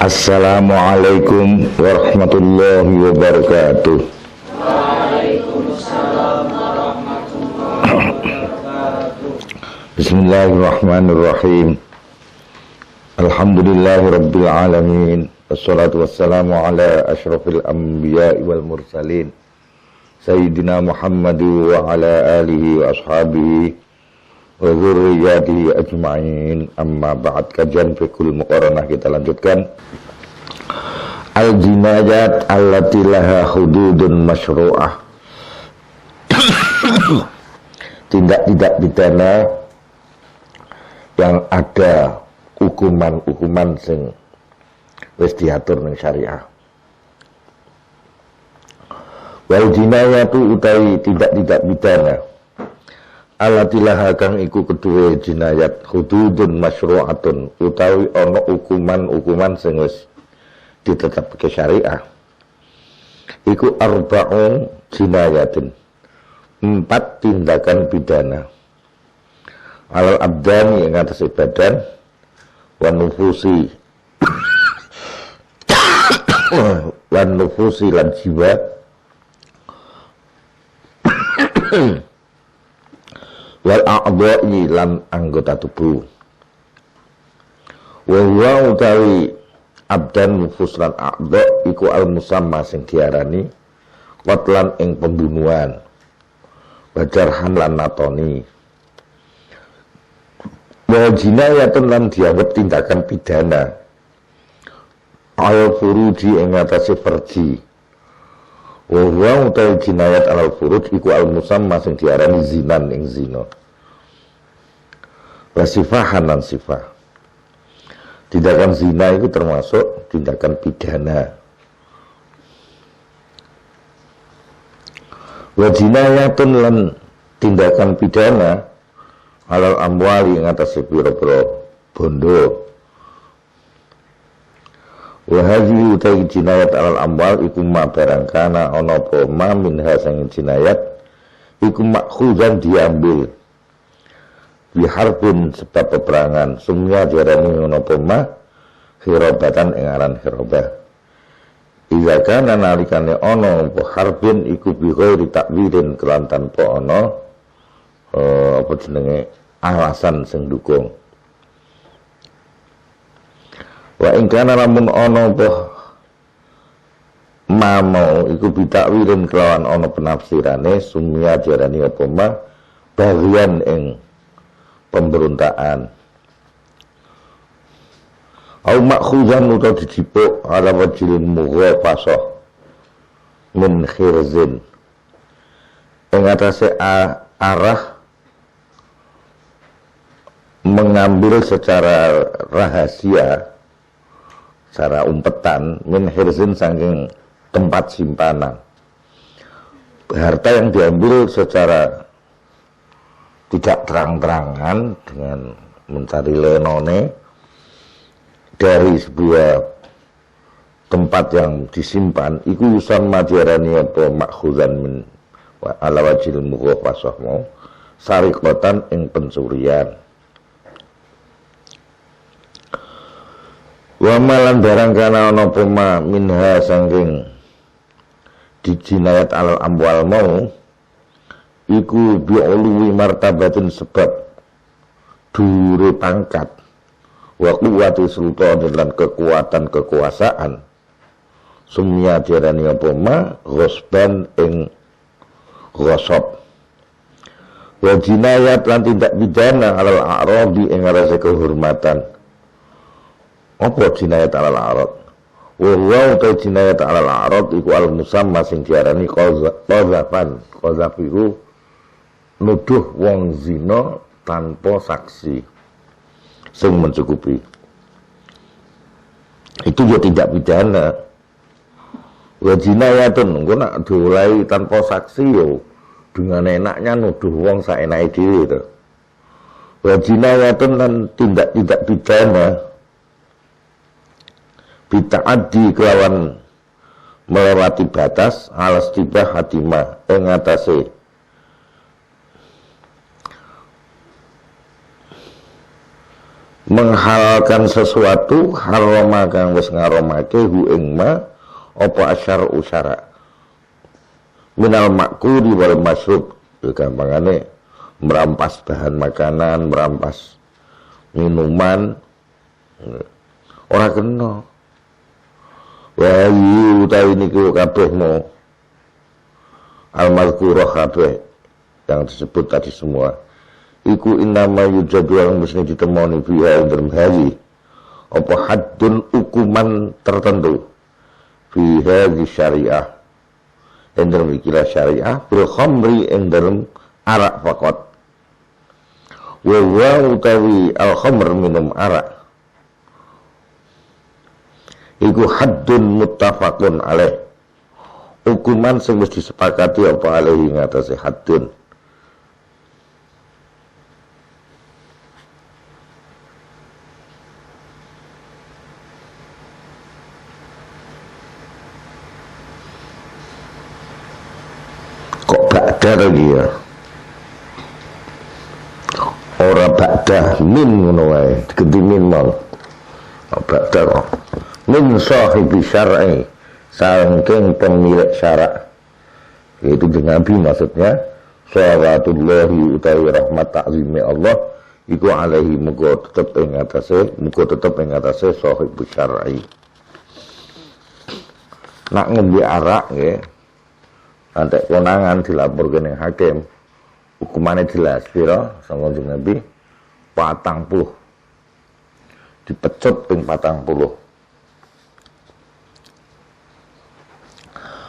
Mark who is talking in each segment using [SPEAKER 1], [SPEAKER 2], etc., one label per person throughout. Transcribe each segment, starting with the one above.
[SPEAKER 1] Assalamualaikum warahmatullahi wabarakatuh.
[SPEAKER 2] Waalaikumsalam warahmatullahi wabarakatuh.
[SPEAKER 1] Bismillahirrahmanirrahim. Alhamdulillahirabbil alamin. Wassalatu wassalamu ala asyrafil anbiya'i wal mursalin. Sayyidina Muhammad wa ala alihi wa ashabihi wa dzurriyyatihi ajma'in. Amma ba'd. Kajian fiqhul muqaranah kita lanjutkan. Al-jinayat allati laha hududun masyru'ah. Tindak-tindak pidana yang ada hukuman-hukuman sing wis diatur ning syariah. Wal jinayatu utawi tindak-tindak pidana allati laha kang iku kedue jinayat hududun masyru'atun utawi ana hukuman-hukuman sing wis ditetapke syariah. Iku arba'u jinayatin, 4 tindakan pidana. Alal abdani ing atas badan, wan nufusi wan nufusi lan jiwa, wal a'dha'i lan anggota tubuh. Wa huwa utawi abdan nufus lan a'dha iku al musamma sing diarani qatlan ing pembunuhan, wa jarhan lan natoni. Wa jinayatun lan dianggap tindakan pidana al furuji ing atase farji. Wa huwa utawi jinayat al furuj iku al musamma sing diarani zinan ing zina. Wa sifahan lan sifah. Tindakan zina itu termasuk tindakan pidana. Wa jinayatun lan tindakan pidana alal amwali ing atase pira-pira bondo. Wa hadhihi utawi jinayat alal amwal iku ma barang kana ana apa ma minha sang jinayat iku makhuzan diambil biharbin sebab peperangan sumya diarani ana apa ma khirabatan ing aran khirabah. Iza kana nalikane ana apa harbin iku bi ghairi takwirin kelan tanpa ana apa jenenge alasan sing dukung. Wa ing kana lamun ana apa mamau iku bitakwirin kelawan ana penafsirane sumya diarani apa ma bagian ing pemberontakan. Au makhuzan utawa dicipuk ala wajilin mughafasoh min khirzin ing atase arah mengambil secara rahasia, secara umpetan, min khirzin saking tempat simpanan. Harta yang diambil secara tidak terang-terangan dengan mencari lenone dari sebuah tempat yang disimpan iku yusan majarani apa makhuzan min ala wajil mughafasah mau sariqatan ing pencurian. Wa malan barang kana ana apa ma minha saking dijinayat alal amwal mau iku bi'ului martabatin sebab dhuwure pangkat wa quwwati sultan dan kekuatan kekuasaan sumya diarani apa ma ghosban ing ghosab. Wa jinayat lan tindak pidana alal a'radi ing ngarase kehormatan. Apa jinayat alal a'rad? Wa huwa ta jinayat alal a'rad iku al musamma sing diarani qazafan. Qazaf iku nuduh wong zina tanpa saksi sing mencukupi. Itu juga tindak pidana. Wa jinayatun engko nak diolai tanpa saksi yo dengan enaknya nuduh wong saenake dhewe to. Wa jinayatun lan tindak-tindak pidana bita'addi kelawan melewati batas alas tibah hatimah ing atase menghalalkan sesuatu harama kang wis ngaramake hu ing ma apa asyar usara minal makuri wal masrub, gampangane merampas bahan makanan, merampas minuman, ora kena. Wahyu utawi niku kabeh mo al-mazkurah kabeh yang disebut tadi semua iku innama yujadu yang mesti ditemoni biha dalam hari apa haddun hukuman tertentu biha di syariah yang dalam ikilah syariah bil khamri yang dalam arak fakot wa utawi al khamr minum arak iku haddun muttafaqun alaih hukuman sing wis disepakati apa alaihi ngatasi haddun. Kok ba'da lagi ya? Ora ba'da min ngono wae, diganti min mau. Kok ba'da kok. Min sahibi syar'i, saking pemilik syarak. Yaitu Nabi maksudnya sholawatullahi utawi rahmat ta'zimi Allah iku alaihi muga tetep ing atase sahibi syar'i. Nak ngombe arak nggih antek konangan dilaporke ning hakim hukumane jelas pira sanga Nabi 40 dipecut ping 40.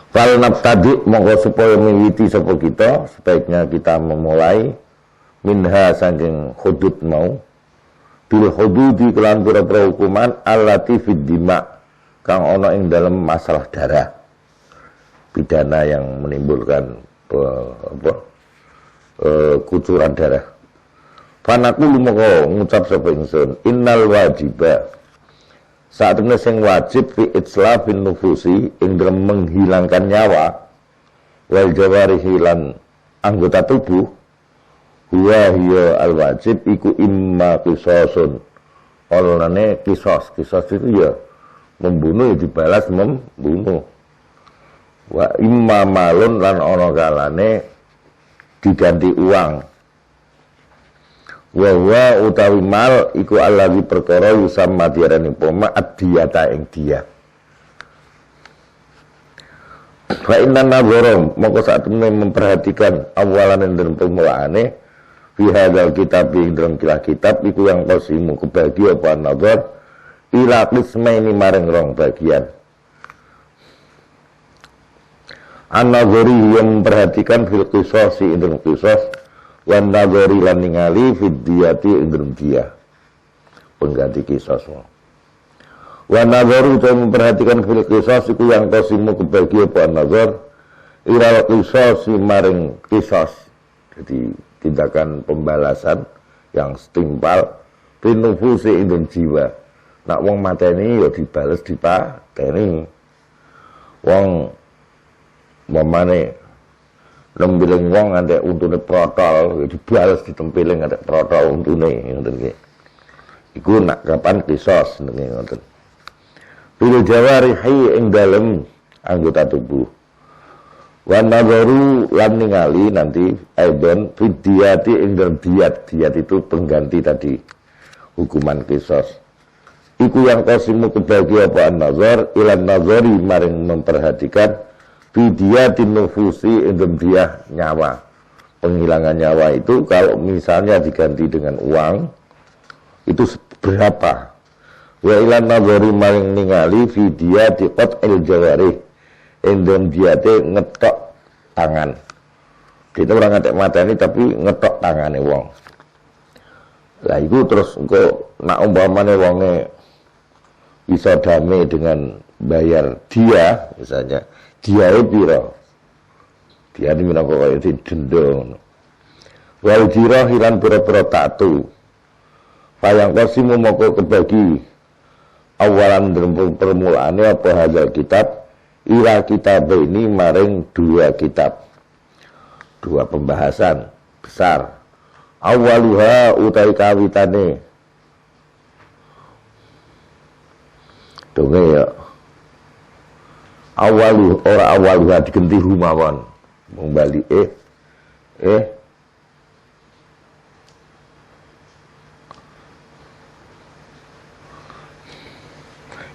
[SPEAKER 1] Fal nabtadi monggo supaya miwiti sapa kita sebaiknya kita memulai minha saking hudud mau bil hududi kelan pira-pira hukuman allati fid dima kang ana ing dalam masalah darah pidana yang menimbulkan kucuran darah. Fanaqulu monggo ngucap sapa ingsun innal wajiba saat ini sing wajib fi itslafin nufusi ing dalam menghilangkan nyawa wal jawarihi lan anggota tubuh huwa hiya al wajib iku imma qisasun olane qisas itu ya membunuh ya dibalas membunuh wa imma malun lan ana kalane diganti uang wa utawi mal iku allazi perkara yusamma diarani poma adiyata ing dia. Fa inna nazara moko saat memperhatikan awalan dan permulaane fi hadzal kitab ing dalam kitab iku yang qasimu kebagi apa nazar ila qismaini maring rong bagian. An-nazari yang memperhatikan fil qisasi ing dalam qisas wan nazari lan ningali fidyati ing dia pengganti qisas wan nazaru itu memperhatikan fil qisas iku yang qasimu kebagi apa nazar ila qisas maring qisas jadi tindakan pembalasan yang setimpal pinufusi ing jiwa nak wong mateni ya dibales dipateni wong mamane nembiling wong antek untune protol dibales ditempiling antek protol untune ngoten nggih. Iku nak kapan qisas ngoten. Bil jawarihi ing dalem anggota tubuh. Wa nazaru lan ningali nanti aidon fidyati ing dalem diat itu pengganti tadi hukuman qisas. Iku yang qasimu kebagi apa an-nazar ilan nazari maring memperhatikan fidyati nufusi indem dia nyawa. Penghilangan nyawa itu kalau misalnya diganti dengan uang itu berapa? Wa ilan nazari maring ningali fidyati qat'il jawarih indem dia ngetok tangan. Kita orang ngetok mata ini tapi ngetok tangannya wong. Lah itu terus engko nak umpamane wonge bisa damai dengan bayar dia misalnya dia piro dia ini minangka kaya didenda wal jirah hilan pira-pira tatu payang kasimu moko kebagi awalan dalam permulaannya apa hadal kitab ila kitab ini maring dua kitab dua pembahasan besar awaluha utai kawitane Donge ya awalu ora awalu digenti rumawan mung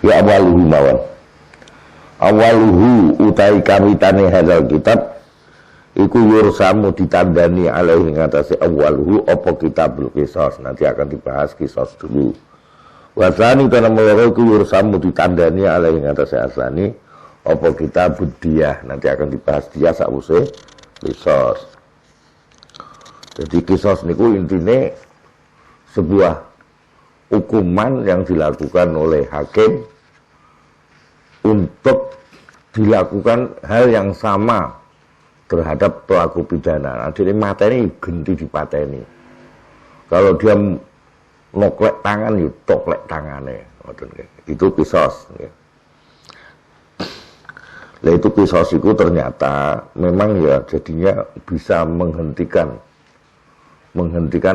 [SPEAKER 1] ya awaluhu mawan awaluhu utai kawitane hadzal kitab iku yursamu ditandani alaihi ngatasi awaluhu apa kitabul qisas. Nanti akan dibahas qisas dulu. Wasani kana mloro iku yursamu ditandani alaihi ngatasi asani apa kitabud diyah. Nanti akan dibahas diyah sakwise qisas. Jadi qisas niku intine sebuah hukuman yang dilakukan oleh hakim untuk dilakukan hal yang sama terhadap pelaku pidana. Nah, jadi mateni genti dipateni. Kalau dia noklek tangan, ya toklek tangannya. Itu qisas. Nah, itu qisas itu ternyata memang ya jadinya bisa menghentikan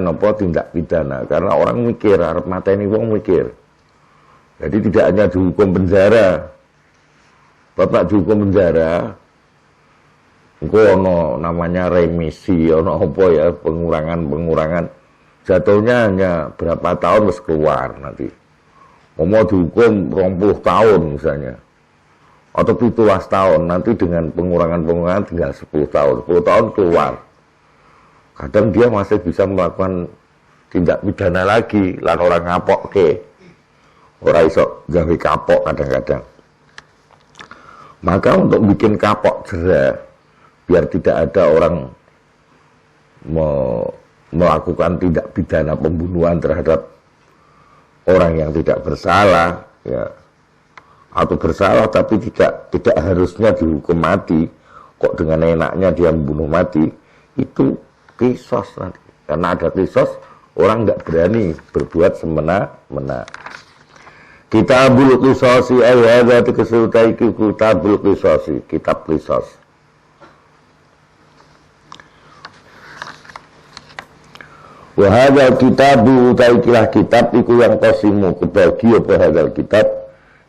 [SPEAKER 1] apa tindak pidana, karena orang mikir arep mateni wong mikir. Jadi tidak hanya dihukum penjara. Bapak dihukum penjara, engko ono namanya remisi, ono apa ya, pengurangan, jatuhnya hanya berapa tahun terus keluar nanti. Mau dihukum 20 tahun misalnya, atau 17 tahun, nanti dengan pengurangan tinggal 10 tahun, 10 tahun keluar. Kadang dia masih bisa melakukan tindak pidana lagi, lan orang ngapok ke, orang iso gawe kapok kadang-kadang. Maka untuk bikin kapok jera, biar tidak ada orang melakukan tindak pidana pembunuhan terhadap orang yang tidak bersalah, ya, atau bersalah tapi tidak harusnya dihukum mati, kok dengan enaknya dia membunuh mati, itu qisas nanti. Karena ada qisas, orang nggak berani berbuat semena-mena. Kitabul qisasi ayat kesutai kitabul qisasi, kitab qisas. Wa hadza kitabu taikilah kitab iku yang qasimu kebagi apa hadzal kitab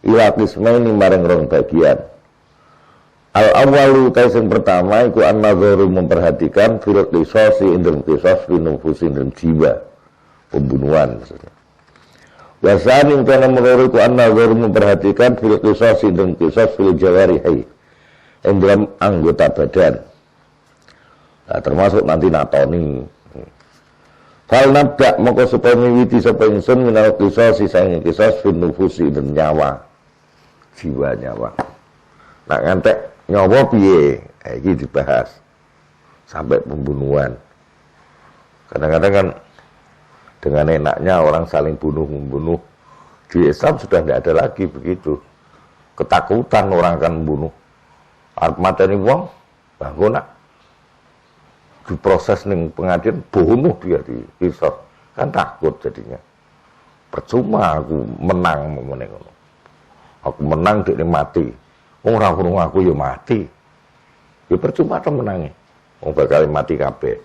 [SPEAKER 1] ila qismaini maring rong bagian. Al awalu sing pertama iku an-nadharu memperhatikan fil qisasi indem qisas fi nufusin dan jiwa pembunuhan maksudnya. Wasani kana menurut ku an-nadharu memperhatikan fil qisasi indem qisas fil jawarihi dalam anggota badan. Nah, termasuk nanti natoni. Fal nabda maka supaya miwiti sapa ingsun minal qisasi sang qisas fil nufusi dan nyawa. Jiwa nyawa. Nak ngantek nyawa piye? Iki dibahas sampai pembunuhan. Kadang-kadang kan dengan enaknya orang saling bunuh-membunuh. Di Islam sudah tidak ada lagi begitu. Ketakutan orang akan membunuh. Arep mateni wong, bahwa nak diproses ning pengadilan bunuh dia di qisas. Kan takut jadinya. Percuma aku menang ngene ngono. Aku menang dekne mati. Wong ora krungu aku ya mati. Ya percuma to menangi. Wong bakal mati kabeh.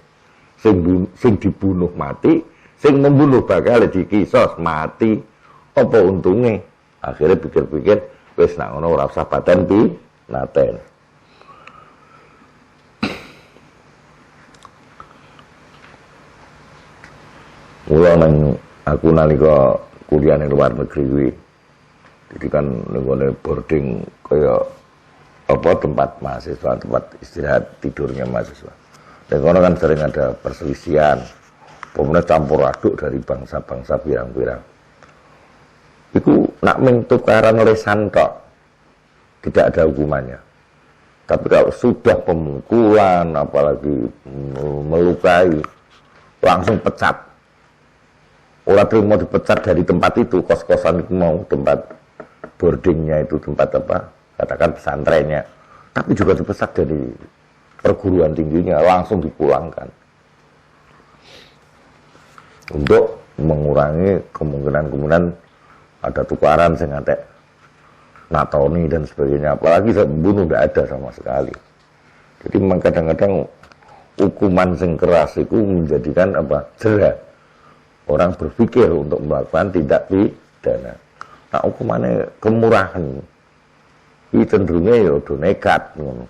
[SPEAKER 1] Sing dibunuh mati, sing membunuh bakal diqisas mati. Apa untunge? Akhirnya pikir-pikir wis nak ngono ora usah paten naten. Mula nang aku nalika kuliah ning luar negeri kuwi. Jadi kan nenggone boarding kaya apa tempat mahasiswa, tempat istirahat tidurnya mahasiswa. Dan kono kan sering ada perselisihan, pemenang campur aduk dari bangsa-bangsa pirang-pirang. Iku nak ming tukaran lesan tok, tidak ada hukumannya. Tapi kalau sudah pemukulan, apalagi melukai, langsung pecat. Orang terima dipecat dari tempat itu, kos-kosan itu mau tempat boardingnya itu, tempat apa, katakan pesantrennya. Tapi juga dipecat dari perguruan tingginya, langsung dipulangkan. Untuk mengurangi kemungkinan ada tukaran sing ngantek natoni dan sebagainya. Apalagi membunuh tidak ada sama sekali. Jadi memang kadang-kadang hukuman sing keras itu menjadikan apa, jera. Orang berpikir untuk melakukan tindak pidana. Sak hukumane kemurahan. Iki cenderunge ya do nekat ngono.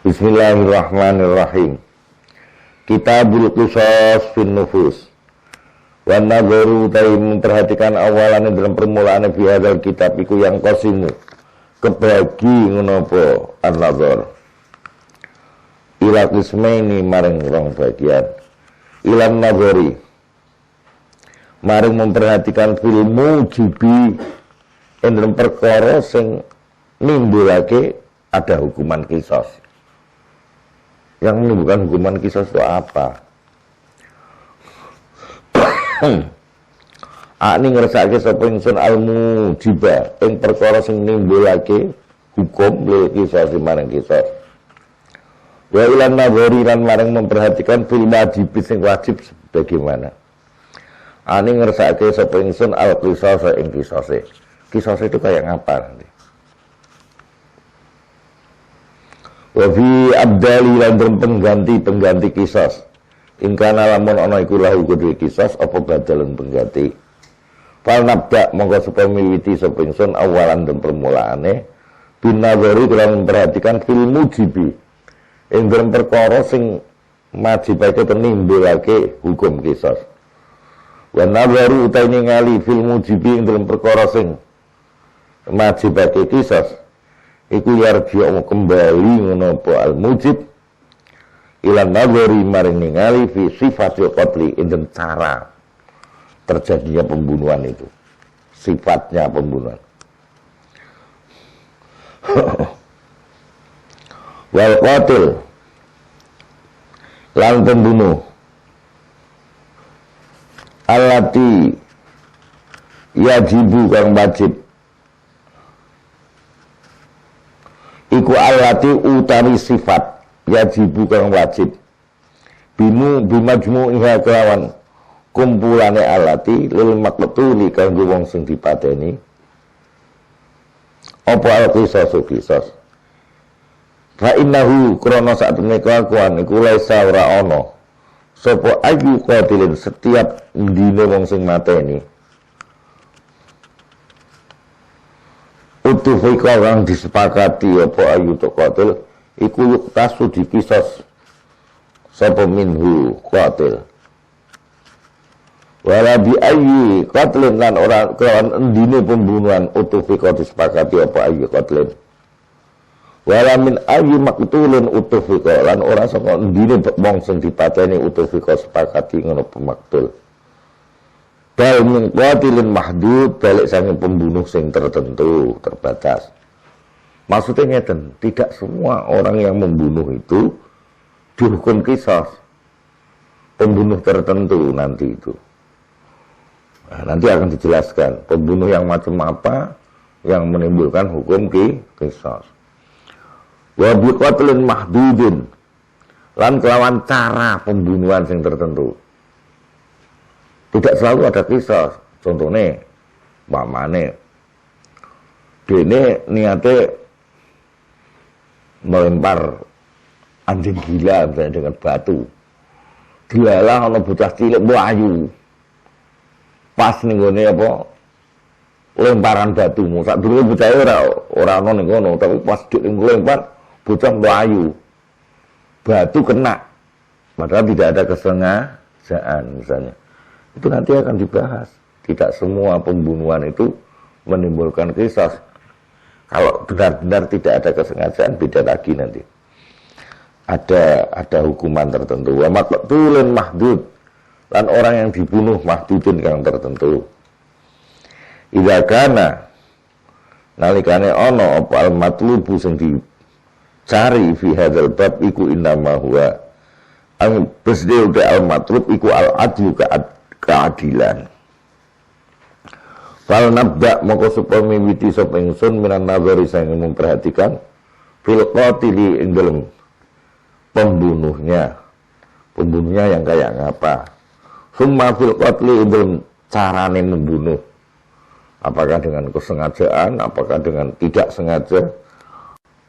[SPEAKER 1] Bismillahirrahmanirrahim. Kitabul Qisas fin Nufus. Wa nadharu ta'i memperhatikan awalan dalam permulaan fi hadzal kitab iku yang qasimu. Kebagi ngono apa an-nadhar. Ila qismaini maring rong bagian. Ilan nadhari. Maring memperhatikan fil mujibi dalam perkara sing nimbulake ada hukuman qisas. Yang menimbulkan hukuman qisas itu apa? Ani ngersake sapa ingsun al-mujiba ing perkara sing nimbulake hukum lil qisas marang qisas. Wa ilan nadhari lan marang memperhatikan fil wajib sing wajib bagaimana. Ani ngersake sapa ingsun al-qisas ing qisase. Qisas itu kayak ngapa nanti? Wa fi abdali lan pengganti qisas. Ingkana lamun ana iku lahu kudu qisas apa badalan pengganti. Fal nabda monggo supaya miwiti sapa ingsun awalan dan permulaane binazari kelawan memperhatikan fil mujibi. Ing dalem perkara sing majibake nimbulake hukum qisas. Wa nazaru utawi ningali fil mujibi ing dalem perkara sing majibake qisas. Iku yarji'u kembali ngono apa al-mujib ila nadhari maring ningali fi sifatil qatli ing cara terjadinya pembunuhan itu. Sifatnya pembunuhan. Wal qatil lan pembunuh allati yajibu kang wajib iku allati utawi sifat yajibu kang wajib bimajmu'iha kelawan kumpulane allati lil maqtuli kanggo wong sing dipateni apa al-qisas qisas fa innahu krana saktemene kelakuan iku laisa ora ana sapa ayu qatilin setiap dina wong sing mateni utufika kang disepakati apa ayu to qatil iku yuktasu dikisas sapa minhu qatil wala bi ayyi qatlin lan ora kelawan endine pembunuhan utufika disepakati apa ayu qatlin wala min ayyi maqtulin utufika lan ora saka endine wong sing dipateni utufika sepakati ngono pemaktul bal min qatilin mahdud balik sange pembunuh sing tertentu terbatas. Maksudnya ngeten, tidak semua orang yang membunuh itu dihukum qisas. Pembunuh tertentu nanti itu. Nah, nanti akan dijelaskan pembunuh yang macam apa yang menimbulkan hukum qisas. Wa bi qatlin mahdudin lan kelawan cara pembunuhan yang tertentu. Tidak selalu ada qisas. Contohnya, mamane dene niate melempar anjing gila misalnya dengan batu. Dilalah ana bocah cilik mlayu. Pas ning gone apa? Lemparan batu. Sak durunge bocah ora ana ning kono, tapi pas dik lempar bocah mlayu. Batu kena. Padahal tidak ada kesengajaan misalnya. Itu nanti akan dibahas. Tidak semua pembunuhan itu menimbulkan qisas. Kalau benar-benar tidak ada kesengajaan, beda lagi nanti. Ada hukuman tertentu. Wa maqtulun mahdud. Dan orang yang dibunuh mahdudun yang tertentu. Idza kana nalikane ana apa al-matlubu sing dicari fi hadzal bab iku innama huwa ang besde al-matlub iku al-adlu keadilan. Fal nabda moko supaya miwiti sapa ingsun minan nazari sang memperhatikan fil qatili ing dalem pembunuhnya yang kayak ngapa. Summa fil qatli ing dalem carane membunuh. Apakah dengan kesengajaan, apakah dengan tidak sengaja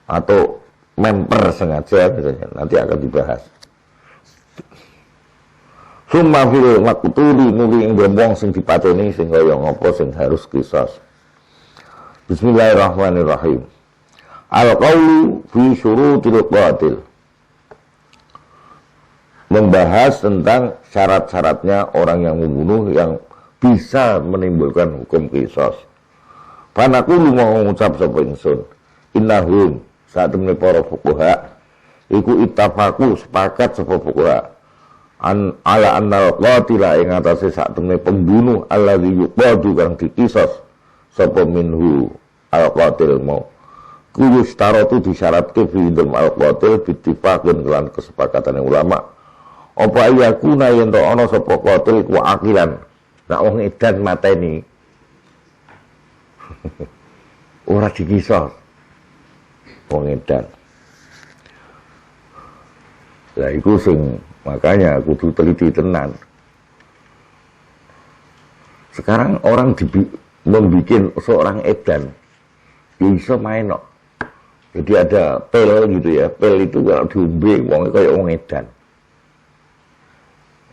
[SPEAKER 1] atau memper sengaja misalnya, nanti akan dibahas. Summa fil maqtuli nuli ing wong sing dipateni sing kaya ngapa sing harus qisas. Bismillahirrahmanirrahim. Al-qaulu fi syurutil qatil. Membahas tentang syarat-syaratnya orang yang membunuh yang bisa menimbulkan hukum qisas. Panaqulu mau ngucap sapa ingsun, innahum saat temene para fuqaha iku ittafaqu sepakat sapa fuqaha ala annal qatila ing atase sak temene pembunuh alladzi yuqadu kang diqisas sapa minhu al qatil mau kudu staratu disyaratke fi dalam al qatil bittifaqun kelan kesepakatan ulama apa ayakuna yen to ana sapa qatil ku akilan nek wong edan mateni ora diqisas wong edan. Lah iku sing makanya kudu teliti tenan. Sekarang orang membuat seorang edan bisa main kok. Jadi ada pel gitu ya. Pel itu kalau diombe wong kayak wong edan.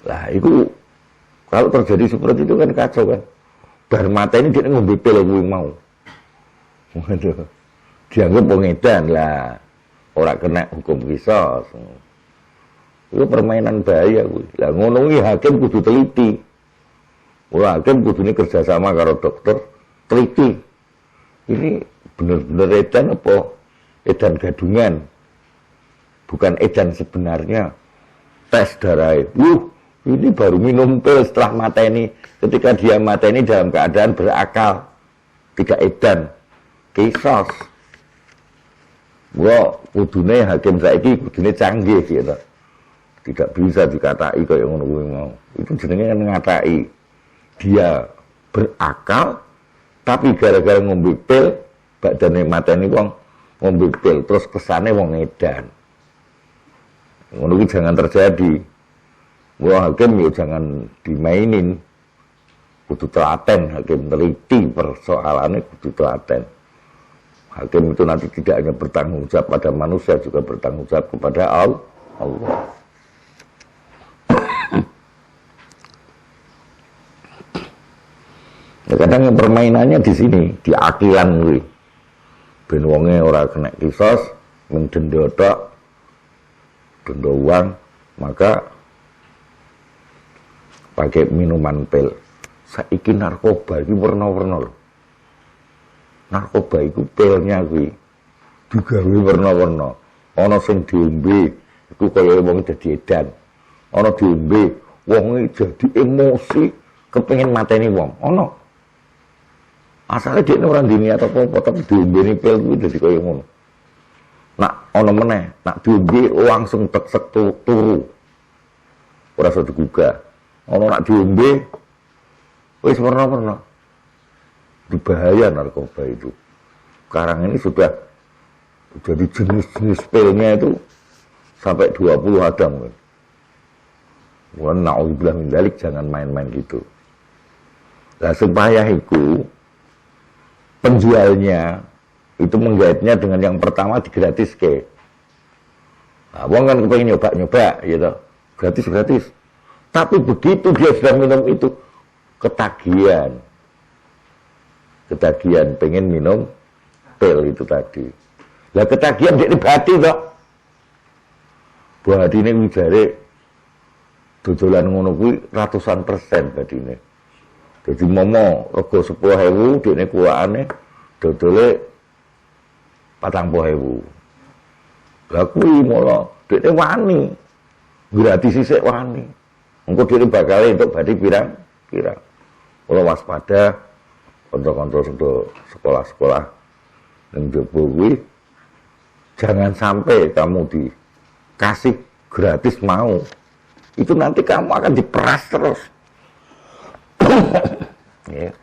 [SPEAKER 1] Lah itu kalau terjadi seperti itu kan kacau kan. Bar mata ini dia ngombe pel kuwi mau. Waduh. Dianggap wong edan lah. Ora kena hukum qisas. Itu permainan bahaya kuwi. Lah ngono kuwi hakim kudu teliti. Ora hakim kudune kerjasama karo dokter teliti. Ini bener-bener edan apa edan gadungan? Bukan edan sebenarnya. Tes darah. Ini baru minum pil setelah mateni. Ketika dia mateni dalam keadaan berakal. Tidak edan. Qisas. Wah, kudune hakim saiki kudune canggih gitu. Tidak bisa dikatai kayak ngono kuwi mau. Itu jenenge kan ngatai. Dia berakal tapi gara-gara ngombe pil badane mateni wong ngombe pil terus kesane wong edan. Ngono kuwi jangan terjadi. Wah, hakim ya jangan dimainin. Kudu telaten hakim teliti persoalannya kudu telaten. Hakim itu nanti tidak hanya bertanggung jawab pada manusia juga bertanggung jawab kepada Allah. Ya, kadang permainannya di sini, di akilan kuwi. Ben wonge ora kena qisas, men denda tok, denda uang, maka pakai minuman pil. Saiki narkoba iki warna-warna lho. Narkoba iku pilnya kuwi digawe warna-warna. Ana sing diombe iku kaya wong dadi edan. Ana diombe wong jadi emosi kepengin mateni wong. Ana asale dekne ora ndini atau apa tapi diombeni pil kuwi dadi kaya ngono. Nak ana meneh, nak diombe langsung teksek turu. Ora usah digugah. Ana nak diombe wis warna-warna. Bahaya narkoba itu. Sekarang ini sudah jadi jenis-jenis pilnya itu sampai 20 ada mungkin. Wah, na'udzubillah min dzalik, jangan main-main gitu. Nah, supaya itu penjualnya itu menggaitnya dengan yang pertama digratiske. Nah, wong kan kepengen nyoba-nyoba gitu. Gratis-gratis. Tapi begitu dia sudah minum itu ketagihan pengen minum pil itu tadi. Lah ketagihan dia bati kok. Batine wijare dodolan ngono kuwi ratusan persen batine. Dadi momo rego 10.000 dekne kuwakane dodole 40.000. Lah kuwi mono dekne wani. Gratis sisik wani. Engko dekne bakal entuk bathi pirang-pirang. Kula waspada kanca-kanca sekolah-sekolah yang Jokowi, jangan sampai kamu dikasih gratis mau, itu nanti kamu akan diperas terus. Ya.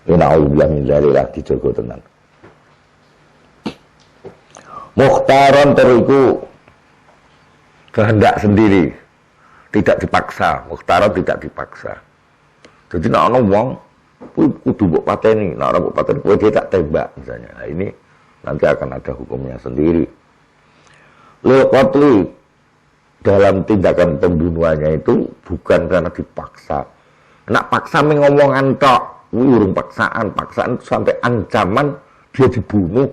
[SPEAKER 1] Na'udzubillah min dzalik dijogo tenan. Mukhtaron teriku kehendak sendiri, tidak dipaksa. Mukhtaron tidak dipaksa. Jadi nek ana wong kudu mbok pateni, nek ora mbok pateni kowe dia tak tembak misalnya. Nah, ini nanti akan ada hukumnya sendiri. Lil qatli dalam tindakan pembunuhannya itu bukan karena dipaksa. Nak paksa mengomongan tok, urung paksaan sampai ancaman dia dibunuh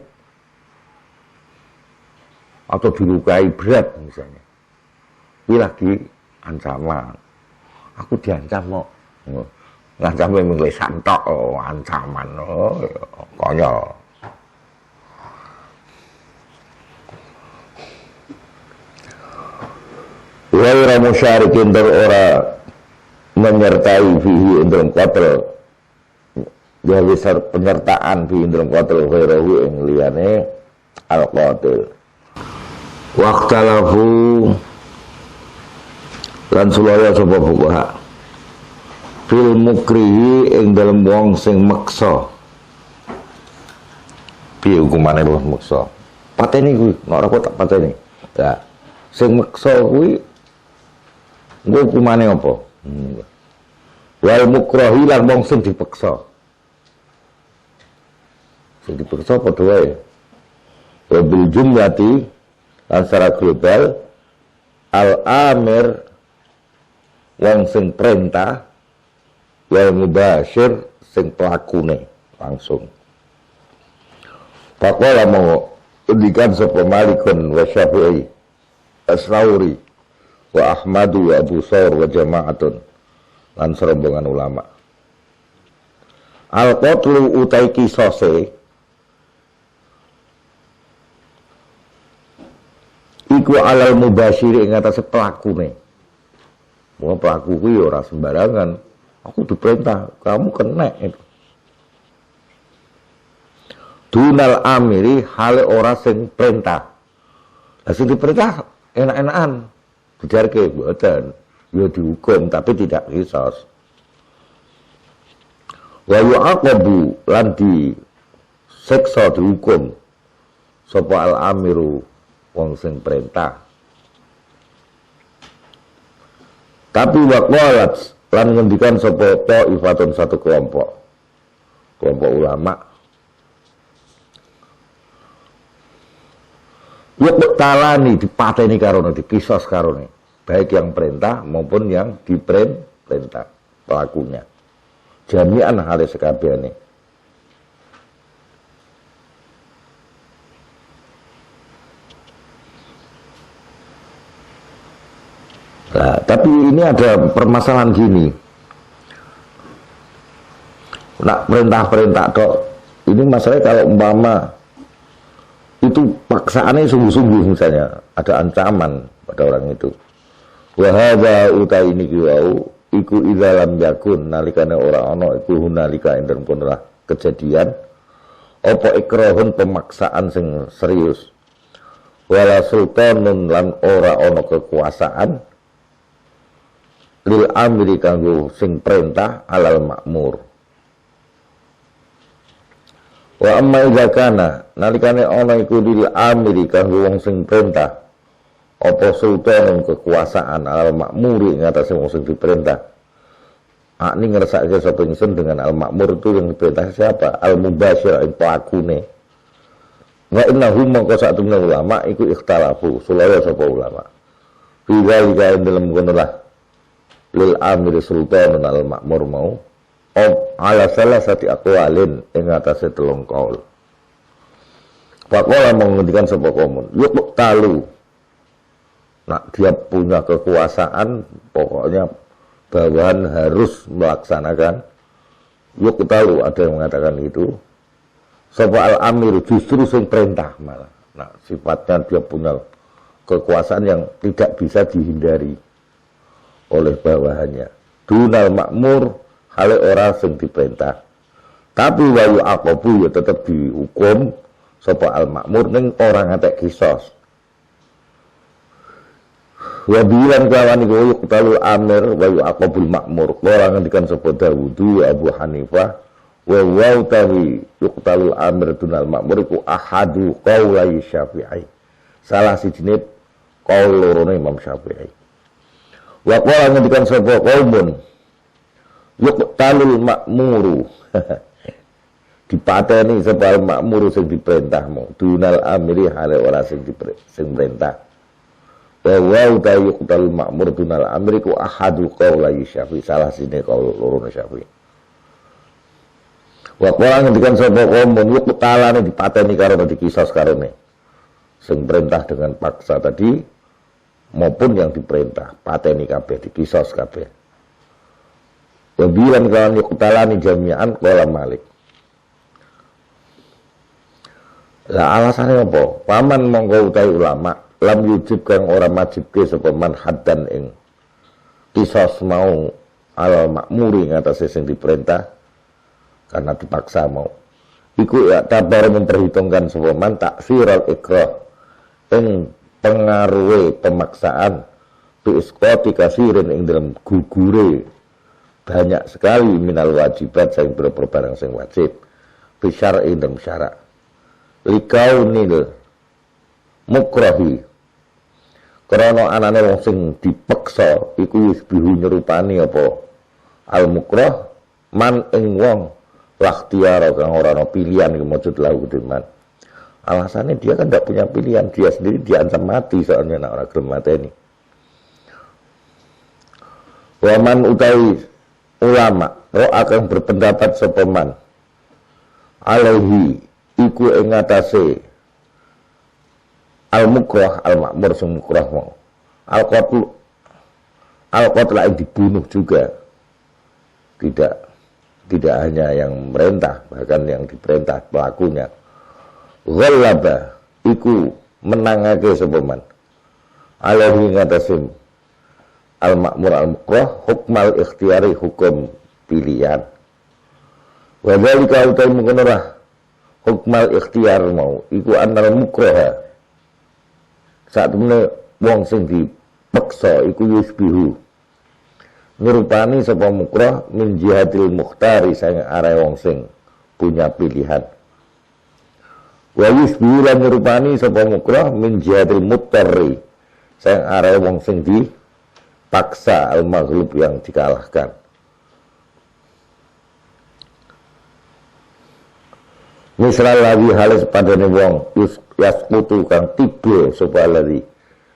[SPEAKER 1] atau dilukai berat misalnya. Ini lagi ancaman. Aku diancam mau. Ngancam memang lesan tok, ancaman. Konyol. Waira musyarikin ora menyertai fihi dalam qatl. Dia besar penyertaan fihi dalam qatl ghairahu ing liyane al-qatil. Waqtalafu lan sulaya sapa fuqaha fil mukrihi ing dalem wong sing meksa. Piye hukumane wong meksa? Pateni kuwi, nek ora kok tak pateni. Ya, sing meksa kuwi nggo hukumane apa? Wal mukrahi lan wong sing dipeksa. Sing dipeksa padha wae. Wa bil jumlati lan secara global al-amir wong sing perintah wal mubashir sing pelakune langsung. Faqala mau indikan sapa Malikun wa Syafi'i As-Sauri wa Ahmadu wa Abu Saur wa jama'atun lan serombongan ulama. Al-qatlu utai kisose iku alal mubashiri ing atase pelakune. Wong pelaku kuwi ora sembarangan. Aku diperintah, kamu kena itu. Dunal amiri hale ora sing perintah. Lah sing diperintah enak-enakan. Dijarke mboten. Ya dihukum tapi tidak qisas. Wa yu'aqabu lan di siksa dihukum sapa al-amiru wong sing perintah. Tapi waqalat lan ngendikan sapa ta'ifatun satu kelompok ulama yuk talani dipateni karone dikisos karone baik yang perintah maupun yang diperintah pelakunya jami'an hale sekabehane. Nah, tapi ini ada permasalahan gini. Nak perintah-perintah dok. Ini masalahnya kalau umpama itu paksaannya sungguh-sungguh misalnya ada ancaman pada orang itu. Wa hadza utai ini kiwau iku idza lam yakun nalikane ora ana iku hunalika ing dalem kono kejadian apa ikrahun pemaksaan sing serius. Wala sultanun lan ora ana kekuasaan lil amri kanggo sing perintah alal makmur. Wa amma idza kana nalikane ana iku lil amri kanggo wong sing perintah apa sultan kekuasaan alal makmuri ing atase wong sing diperintah. Akni ngersake sapa ingsun dengan al makmur itu yang diperintah siapa? Al mubasyir ing pelakune. Wa innahum mangko satune ulama iku ikhtalafu sulaya sapa ulama. Fi dzalika dalam kono lil amir sultan al makmur mau ala salah satu aqwalin ing atase telung kaul. Faqala mengendikan sapa kaumun yuk talu. Nah, dia punya kekuasaan pokoknya bawahan harus melaksanakan yuk talu, ada yang mengatakan gitu. Sapa al amir justru sing perintah malah. Nah, sifatnya dia punya kekuasaan yang tidak bisa dihindari oleh bawahannya. Dunal makmur hale ora sing diperintah. Tapi wayu aqabu ya tetap dihukum sapa al makmur ning orang ngatek kisos. Wa bilan kawan iku yuqtalul amir wayu aqabul makmur. Ora ngendikan sapa Dawud Abu Hanifah wa tawi yuqtalul amir dunal makmur iku ahadu qaulai Syafi'i. Salah sijine qaul lorone Imam Syafi'i. Wa qala ngendikan sapa kaumun yuqtalul makmuru dipateni sapa makmuru sing diperintahmu dunal amiri hale ora sing perintah wa utai yuqtal ma'mur dunal amriku ahadul qaulai Syafi'i, salah sini qaul loro Syafi'i. Wa qala ngendikan sapa kaum yuqtalane dipateni karo dikisos karone sing perintah dengan paksa tadi maupun yang diperintah pateni kabeh dikisos kabeh. Wa bilan kawan yuqtalani jami'an qala Malik. Lah alasannya apa? Paman mongko utawi ulama lam yujib kang ora majibke sapa man haddan ing kisos mau al makmuri ngatasi sing diperintah karena dipaksa mau. Iku ya tabar memperhitungkan sapa man taksiral ikrah ing pengaruhe pemaksaan bi isqati kasirin ing dalam gugure banyak sekali minal wajibat sing barang sing wajib bi syar'i dan syarak. Likaunil mukrahi karena anane wong sing dipeksa iku wis bihu nyerupani apa al mukrah man ing wong lakhtiara kang ora ana pilihan iki maksud lahu kuduman. Alasannya dia kan tidak punya pilihan, dia sendiri diancam mati soalnya nek ora gelem mateni. Wa man utawi ulama ro akan berpendapat sapa man alaihi iku ing ngatasé al-mukrah al-ma'mur sing mukrah mau. Al-qatl dibunuh juga. Tidak hanya yang merintah, bahkan yang diperintah pelakunya. Ghallaba iku menangake sapa man. Alaihi ngatasé al-ma'mur al-mukrah hukmal ikhtiyari hukum pilihan. Wa dzalika utai mungkinah hukmal ikhtiyar mau iku annal mukraha saat temene wong sing dipeksa iku yusbihu nirupani sapa mukrah min jihadil mukhtari sing are wong sing punya pilihan wa yusbihu lan nirupani sapa mukrah min jihadil muttari sing are wong sing dipaksa al maghlub yang dikalahkan. Misal lagi halis padane wong yaskutu kang tiba sapa lari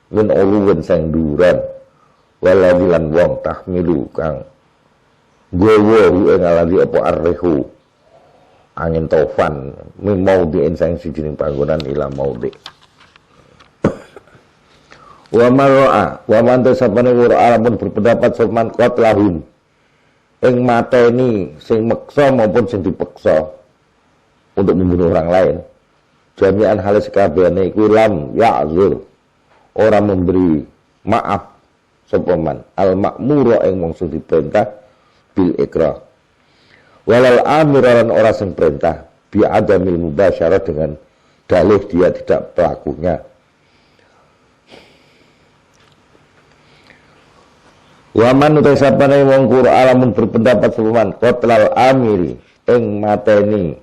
[SPEAKER 1] min uluwen sang duran waladi lan wong tahmilu kang gowo ing aladi apa arrihu angin tofan min maudhi'in sang sijining panggonan ila maudhi' wa mar'a wa man tasabana qur'an pun berpendapat saman qatlahum ing mateni sing meksa maupun sing dipeksa untuk membunuh orang lain. Jami'an halis kabehane iku lam ya'zur orang memberi maaf sapa man al makmura ing wong sing diperintah bil ikrah walal amiran orang sing perintah bi adamil mubasyarah dengan dalih dia tidak pelakunya. Wa man utasapane wong Qur'an lamun berpendapat sapa man qatlal amiri ing mateni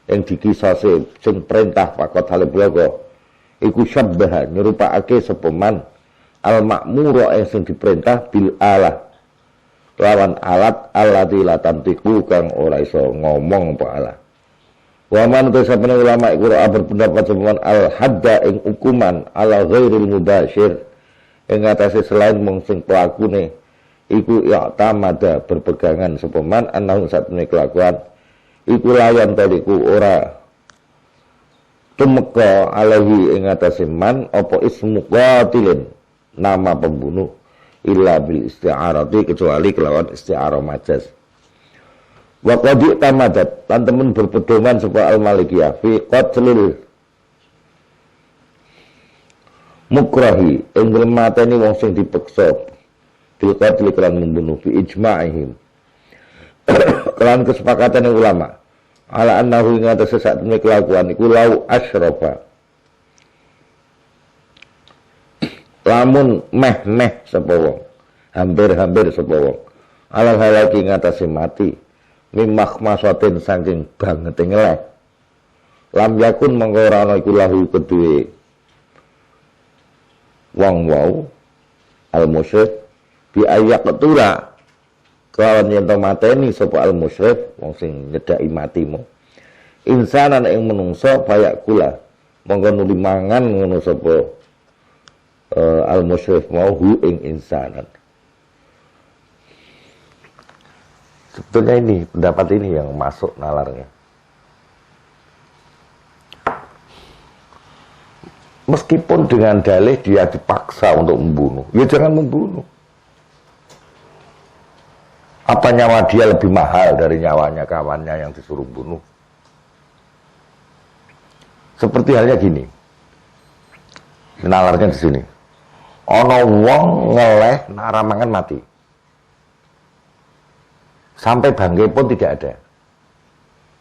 [SPEAKER 1] yang dikisase sing perintah pakot hale blogo iku syabbaha nyerupake sapa man al makmura sing diperintah bil alah lawan alat allati la tantiqu kang ora iso ngomong apa alah. Wa man tasabana ulama iku berpendapat sapa man al hadda ing hukuman ala ghairil mubasyir ing atase selain mung sing pelakune iku ya tamada berpegangan sapa man anahu satune kelakuan iku layan tadiku ora tumeka alaihi ing atase man apa ismu qatilin nama pembunuh illa bil isti'arati kecuali kelawan isti'arah majaz. Wa qad tamadat lan temen berpedoman sapa al-Malikiyah fi qatlil mukrahi ing mateni wong sing dipeksa bil qatl kelan membunuh fi ijma'ihim kelan kesepakatan ulama ala annahu ing atase sak temene kelakuan iku lau asyrafa lamun meh sapa wong hampir sapa wong ala halaki ing atase mati mimah masatin saking banget ngeleh lam yakun mengko ora ana iku lahu kedue wong wau al musyrik bi ayyak ketura kelawan yen to mateni sapa al musyrik wong sing nyedaki matimu insanan ing menungso payak kula monggo nuli mangan ngono sapa al-musyrif mau hu ing insanan. Sebetulnya ini pendapat ini yang masuk nalarnya. Meskipun dengan dalih dia dipaksa untuk membunuh, ya jangan membunuh. Apa nyawa dia lebih mahal dari nyawanya kawannya yang disuruh bunuh? Seperti halnya gini, nalarnya di sini. Ono wong ngeleh naramangan mati, sampai bangkai pun tidak ada.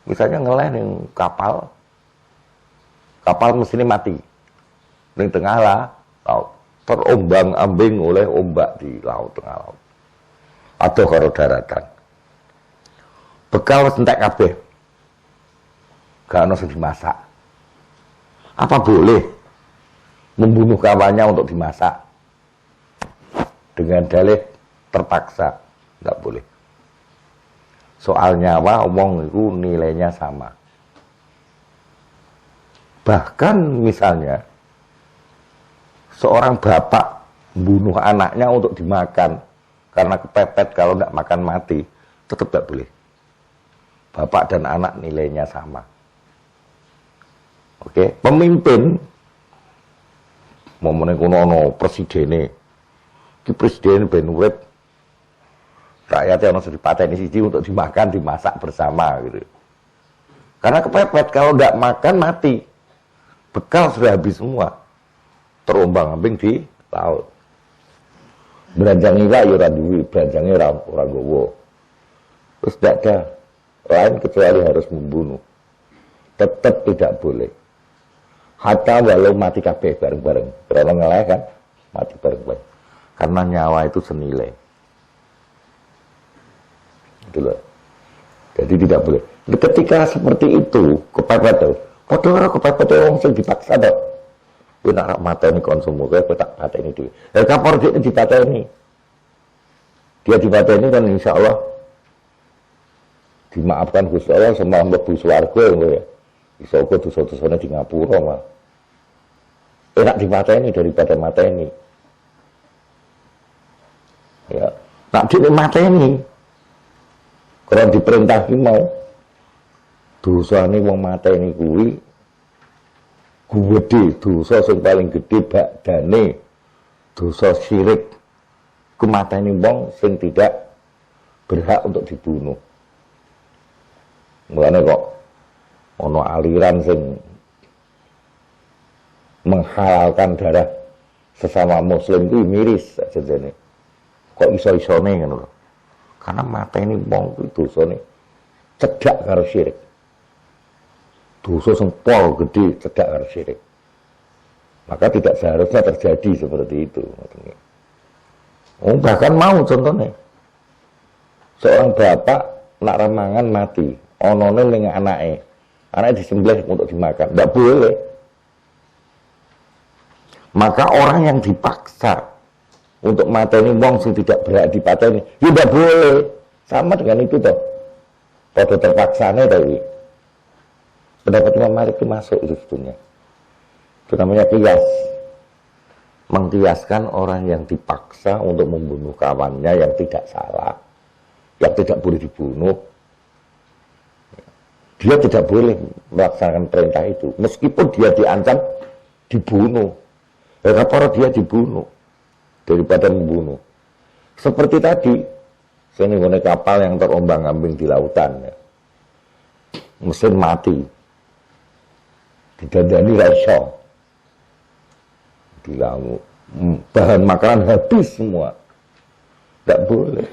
[SPEAKER 1] Misalnya ngeleh ning kapal mesinnya mati. Ning tengah laut, terombang-ambing oleh ombak di laut, tengah laut. Atau karo daratan. Bekal wis entek kabeh. Gak ono sing dimasak. Apa boleh membunuh kawannya untuk dimasak? Dengan dalih terpaksa, enggak boleh. Soal nyawa omong itu nilainya sama. Bahkan misalnya seorang bapak bunuh anaknya untuk dimakan karena kepepet, kalau tidak makan mati, tetap tidak boleh. Bapak dan anak nilainya sama. Oke, pemimpin momennya kuno presiden ben urip, rakyatnya ono dipateni siji untuk dimakan, dimasak bersama gitu. Karena kepepet, kalau tidak makan mati. Bekal sudah habis semua. Terombang-ambing di laut. Beranjang iwak ya ora duwe, beranjange ora gowo. Terus tidak ada lain kecuali harus membunuh. Tetap tidak boleh. Hatta walau mati kabeh bareng-bareng. Karena ngeleh kan, mati bareng-bareng. Karena nyawa itu senilai. Itu loh. Jadi tidak boleh. Ketika seperti itu, kepepet tuh. Padahal orang kepepet wong sing dipaksa toh. Kowe nak mateni konsum kowe tak pateni dhewe. Lah kapor dia dipateni. Dia dipateni kan insyaallah dimaafkan Gusti Allah semua mlebu swarga kowe ya. Iso kok dosa-dosane di ngapura mah. Enak dipateni daripada mateni. Ya, nak dhewe mateni. Kalau diperintah ki mau dosane wong mateni kuwi gede, dosa sing paling gede bakdane dosa syirik. Ku mateni wong sing tidak berhak untuk dibunuh. Mulane kok ono aliran sing menghalalkan darah sesama muslim itu miris sajane. Kok iso-isone ngono lho. Karena mateni wong kuwi dosane cedhak karo syirik. Dosa sing pol gede cedhak karo syirik. Maka tidak seharusnya terjadi seperti itu. Bahkan mau contohnya seorang bapak nak remangan mati, onone ning anake disembelih untuk dimakan, tidak boleh. Maka orang yang dipaksa untuk mateni wong sing tidak berhak dipateni, ya tidak boleh. Sama dengan itu toh. Pada terpaksane tadi. Pendapat Imam Malik itu masuk itu sebetulnya. Itu namanya qiyas. Mengkiaskan orang yang dipaksa untuk membunuh kawannya yang tidak salah, yang tidak boleh dibunuh. Dia tidak boleh melaksanakan perintah itu. Meskipun dia diancam dibunuh. Kenapa dia dibunuh daripada membunuh? Seperti tadi, saya nih kapal yang terombang-ambing di lautan. Ya. Mesin mati. Didandani raiso. Bilang bahan makanan habis semua. Tidak boleh.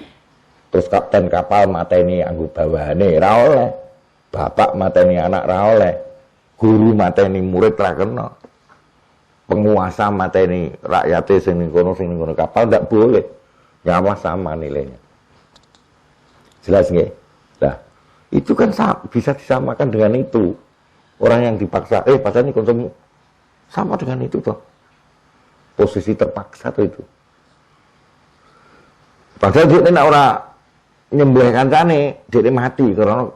[SPEAKER 1] Terus kapten kapal mateni anggo bawahane ra oleh. Bapak mateni anak ra oleh. Guru mateni murid ra kena. Penguasa mateni rakyate sing ning kono kapal tidak boleh. Nyawa sama nilainya. Jelas nggih? Nah, itu kan bisa disamakan dengan itu. Orang yang dipaksa, pasal ini konsumsi sama dengan itu toh. Posisi terpaksa tuh itu. Padahal dia nak ora nyembelih kancane, dia mati karena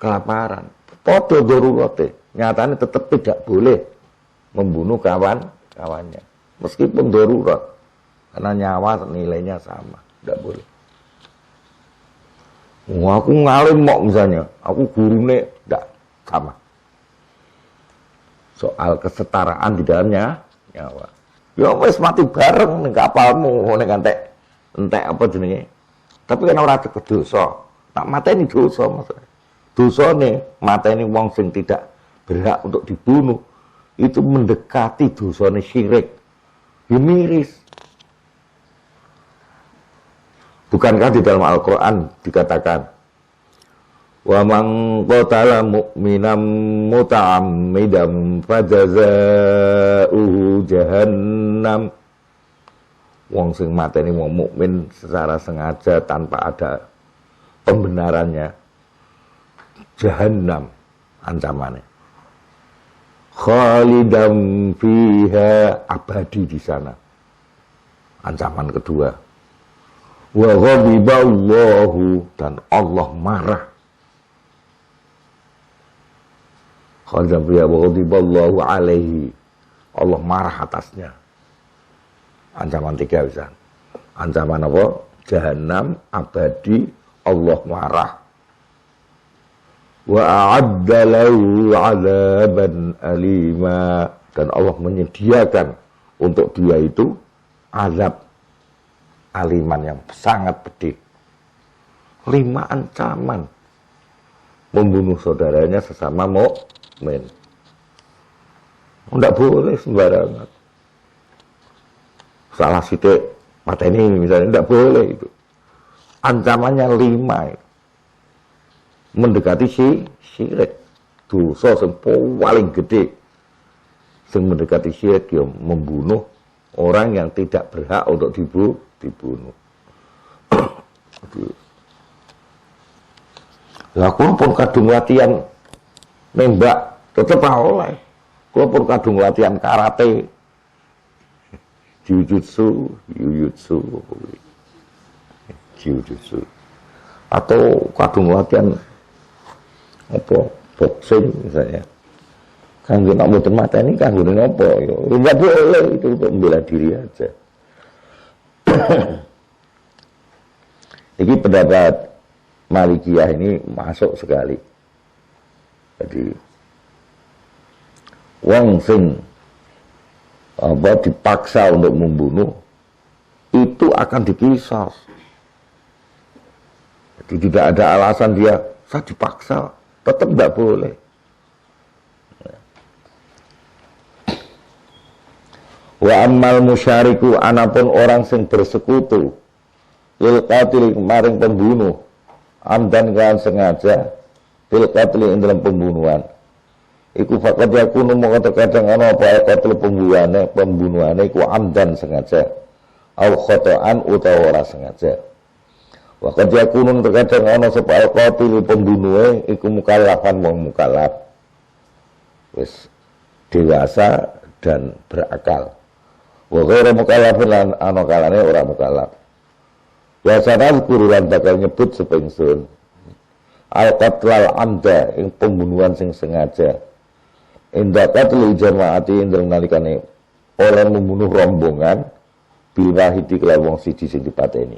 [SPEAKER 1] kelaparan. Podo darurate, nyatanya tetap tidak boleh membunuh kawannya. meskipun darurat, karena nyawa nilainya sama, tidak boleh. Wah, aku ngalim mau misalnya, aku gurune tidak sama. Soal kesetaraan di dalamnya nyawa. Ya wis mati bareng ning kapalmu ning entek apa jenenge. Tapi kan ora cukup dosa. Tak mateni dosa maksudnya. Dosane mateni wong sing tidak berhak untuk dibunuh itu mendekati dosane syirik. Ya miris. Bukankah di dalam Al-Quran dikatakan wa man qatala mu'minan muta'ammidan fajazauhu jahannam. Wong sing mateni wong mukmin secara sengaja tanpa ada pembenarannya jahannam ancamannya. Khalidan fiha, abadi di sana. Ancaman kedua. Wa ghadiballahu, dan Allah marah. Khalidan fiha wa ghadiballahu alaihi, Allah marah atasnya. Ancaman tiga bisa. Ancaman apa? Jahannam, abadi, Allah marah. Wa a'adda lahu 'adzaban alima, dan Allah menyediakan untuk dia itu azab aliman yang sangat pedih. 5 ancaman membunuh saudaranya sesama mukmin. Tidak boleh sembarangan. Salah sithik mateni misalnya, tidak boleh itu. Ancamannya 5. Mendekati syirik, dosa yang paling gede. Yang mendekati syirik ya membunuh orang yang tidak berhak untuk dibunuh. Lah kula pun kadung latihan nembak tetep oleh. Kula pun kadung latihan karate, jujutsu, atau kadung latihan apa boxing misalnya. Kanggo nak mboten mateni kanggo napa ya. Enggak boleh itu untuk membela diri aja. Ini pendapat Malikiyah ini masuk sekali. Jadi wong sing dipaksa untuk membunuh itu akan diqisas. Jadi tidak ada alasan dia saya dipaksa, tetap tidak boleh. Wa ammal musyariku, anapun orang sing bersekutu lil qatil maring pembunuh amdan kan sengaja lil qatil ing dalam pembunuhan iku faqad yakunu mongko terkadang ana apa qatil pembunuhane iku amdan sengaja au khata'an utawa ora sengaja. Wa qad yakunu terkadang ana sapa qatil pembunuhe iku mukallafan wong mukallaf wis dewasa dan berakal. Wa ghairu mukallafin lan ana kalane ora mukallaf. Ya sadar kurulan bakal nyebut sepengsun al-qatlal amda ing pembunuhan sing sengaja. Inda qatli jamaati ing nalikane orang membunuh rombongan bil wahidi kelawan wong siji sing dipateni.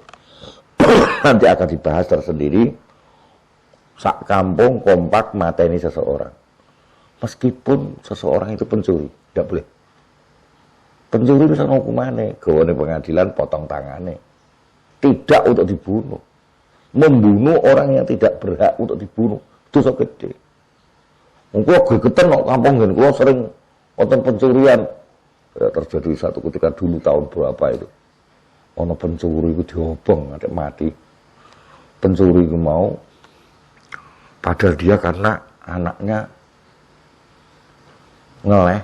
[SPEAKER 1] Nanti akan dibahas tersendiri. Sak kampung kompak mateni seseorang. Meskipun seseorang itu pencuri, tidak boleh. Pencuri bisa hukumannya, gawane pengadilan potong tangannya. Tidak untuk dibunuh. Membunuh orang yang tidak berhak untuk dibunuh, dosa gede. Engko gegeten nang kampung nggen kula sering wonten pencurian. Ya, terjadi satu ketika dulu tahun berapa itu. Ono pencuri itu diobong, ada mati. Pencuri itu mau, padahal dia karena anaknya ngeleh.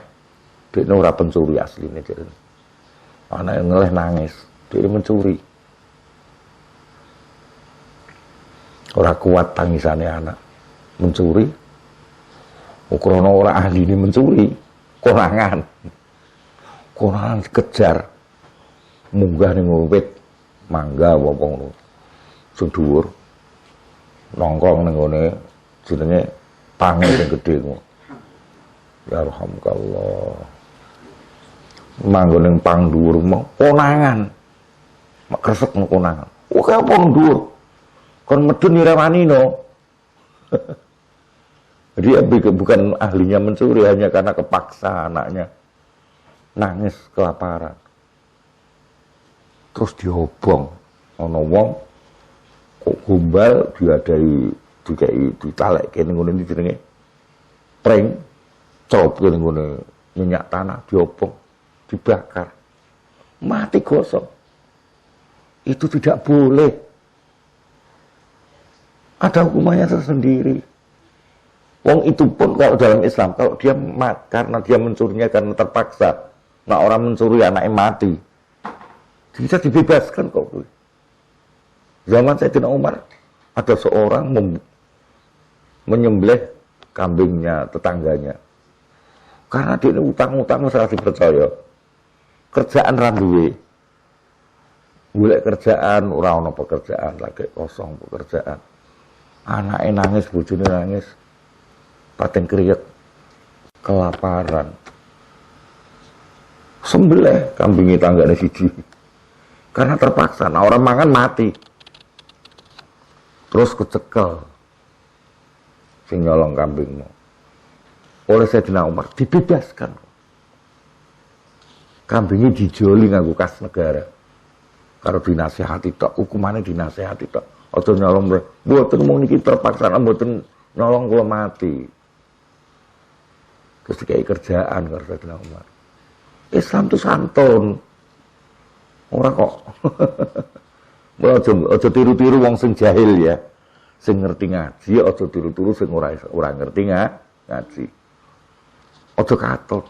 [SPEAKER 1] Dia ora pencuri asli ini. Anaknya ngeleh nangis, dia mencuri. Ora kuat tangisannya anak mencuri. Ukuran orang ahli ini mencuri, konangan kejar, munggah ning wit mangga apa ngono, sing dhuwur, nongkrong ning ngene jenenge pange sing gedhe ngono. Ya alhamdulillah. manggon ning pang dhuwur mau konangan. Mak kresek nang konangan. Oke apa nang dhuwur? Kon medun nirawani no. Dia bukan ahlinya mencuri hanya karena kepaksa anaknya nangis kelaparan. Terus diobong, ana wong kok gombal diadai ditalekke ning ngene iki jenenge pring, cob ning ngene minyak tanah diobong, dibakar. Mati gosong. Itu tidak boleh. Ada hukumannya tersendiri. Wong itu pun kalau dalam Islam, kalau dia karena dia mencurinya karena terpaksa, nah orang mencuri anaknya mati, bisa dibebaskan kok. Zaman Sayyidina Umar ada seorang menyembelih kambingnya tetangganya, karena dia ini utang-utang masalah dipercaya, kerjaan randuwe, golek kerjaan, ora ono pekerjaan, lagi kosong pekerjaan, anaknya nangis, bojone nangis. Paten kriet, kelaparan, sembelih kambing tanggane siji, karena terpaksa. Nah orang mangan mati, terus kecekel, sing nyolong kambingmu. Oleh Sayyidina Umar dibebaskan, kambingnya dijoli nganggo kas negara, karo dinasihati tok, hukumannya dinasihati tok. Atau nyolong, mboten mung niki terpaksa, mboten nyolong kula mati. Terus dikai kerjaan karo Sayyidina Umar. Islam itu santun. Ora kok. Aja tiru-tiru wong sing jahil ya. Sing ngerti ngaji, aja tiru-tiru sing ora ngerti ngaji. Aja katut.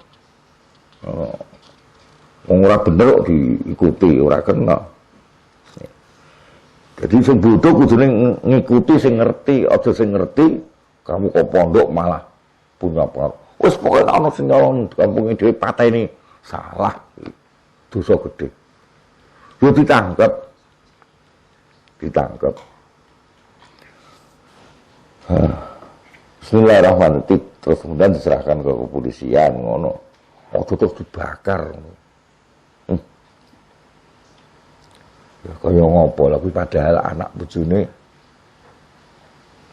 [SPEAKER 1] Wong ora bener kok diikuti, ora kena. Jadi sing bodoh kudune ngikuti sing ngerti, aja sing ngerti kamu kok pondok malah punya apa. Wes pokoknya ana sing nyolong kampung dhewe pateni salah. Dosa gede. Yo ditangkep. Bismillahirrahmanirrahim. Terus kemudian diserahkan ke kepolisian ngono. Terus dibakar. Ya kaya ngopo lha kuwi padahal anak bojone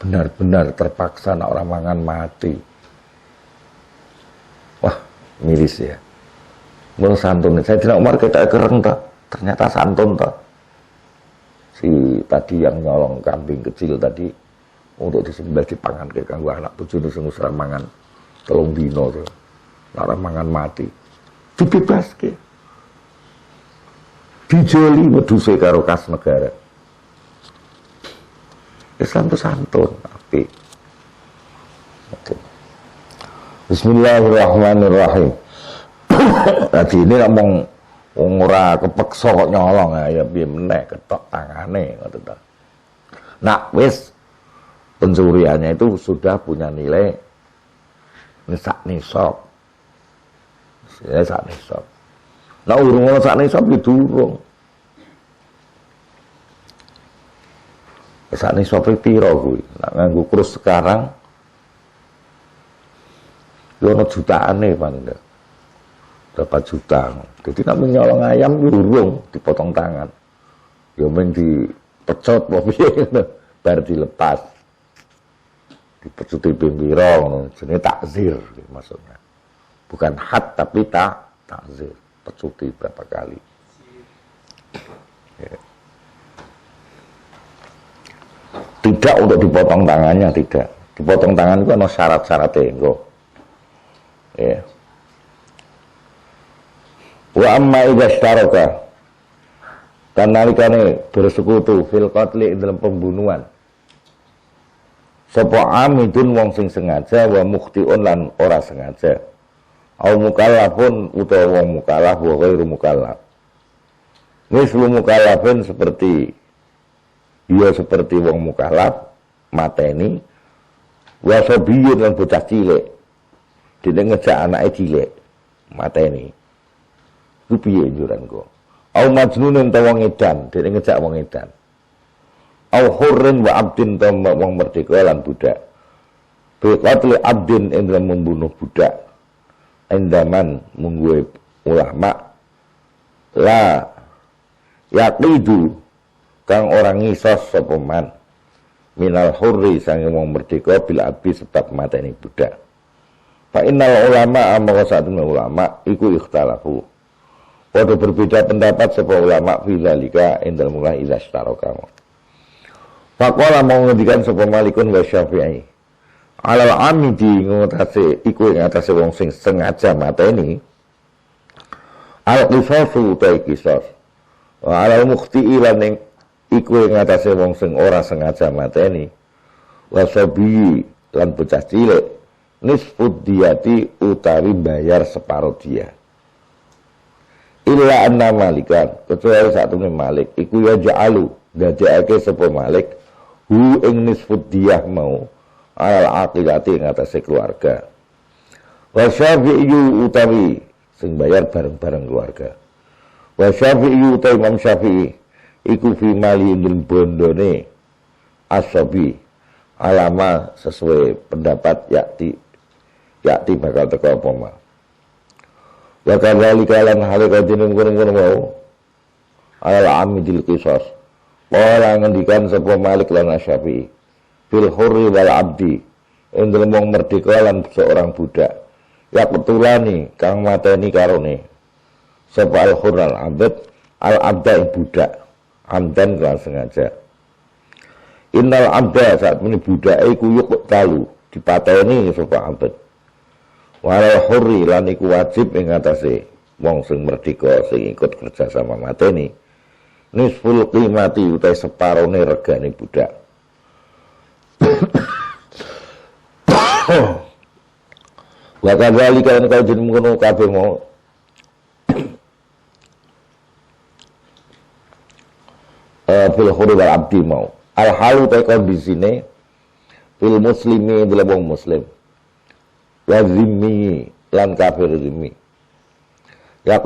[SPEAKER 1] benar-benar terpaksa nak orang mangan mati. Wah, miris ya. Mau santun. Saya tidak Umar kita kereng tak. Ternyata santun tak. Si tadi yang nyolong kambing kecil tadi untuk disembelih dipangan ke kanggo anak bojone sing wis mangan 3 dina to. Ora mangan mati. Dibebaske. Dijoli wedhuse karo kas negara. Islam itu santun, apik. Bismillahirrahmanirrahim. Tadi ini ngomong ora kepeksa kok nyolong ya piye meneh ketok tangane ngoten ta. Nah, wis pencuriannya itu sudah punya nilai sak nisab. Ya sak nisab. Nah, urung sak nisab iki durung. Sak nisab piro kuwi? Nek nganggo kurs sekarang yo ono jutaane paling enggak. Berapa juta. Jadi nek nyolong ayam urung dipotong tangan. Yo men dipecot apa piye bar dilepas. Dipecuti piro ngono, jenenge takzir maksudnya. Bukan had tapi takzir, pecuti berapa kali. Ya. Tidak untuk dipotong tangannya, tidak. Dipotong tangan itu ada syarat-syaratnya enggak. Ya. Wa amma idza istaraka, kan nalikane bersekutu fil qatli dalam pembunuhan. Sapa amidun wong sing sengaja wa mukhtiun lan ora sengaja. Au mukallafun utawa wong mukallaf wa ghairu mukallaf. Mislu mukallafin seperti wong mukallaf mateni wa sabiyun lan bocah cilik. Dene ngejak anake cilik mateni. Ku piye njuran kok? Au majnunun ta wong edan, dene ngejak wong edan. Au hurrin wa abdin ta wong merdeka lan budak. Bi qatli abdin ing membunuh budak. Endaman mungguwe ulama la yaqidu kang orang ngisos sapa man minal hurri sange wong merdeka bil abi sebab mateni budak. Fa innal ulama amara satune ulama iku ikhtalafu. Padha berbeda pendapat sapa ulama fi zalika indal mulai idza staraka. Faqala mau ngendikan sapa Malikun wa Syafi'i. Alal amidi ngatasi iku ing atase wong sing sengaja mateni al qisasu ta qisas. Wa alal mukhti'i lan iku ing atase wong sing ora sengaja mateni wasabi lan bocah cilik nisfud diyati utawi bayar separo dia illa anna malikan kecuali satune Malik iku ya ja'alu dadekake sapa Malik hu ing nisfud diyah mau alal aqilati ing atase keluarga wa syafi'i utawi sing bayar bareng-bareng keluarga wa syafi'i utawi Imam Syafi'i iku fi mali indil bondone asabi alama sesuai pendapat yakti bakal teko apa ma wa kadzalika lan hale kadene ngono-ngono mau ala amidil qisas ora ngendikan sapa Malik lan Syafi'i fil hurri wal abdi indil wong merdeka lan seorang budak ya ketulani kang mateni karone sapa al hurr al abd al abda budak amdan kan sengaja. Innal abda saat ini budak iku yuk talu dipateni sapa abad. Walal hurri lan iku wajib ing atase wong sing merdeka sing ikut kerja sama mateni. Nisful qimati utai separone regane budak. Wa kadzalika lan kajen ngono kabeh mau fil hurri wal abdi mau al halu ta kondisine fil muslimi dalam wong muslim wa zimmi lan kafir zimmi ya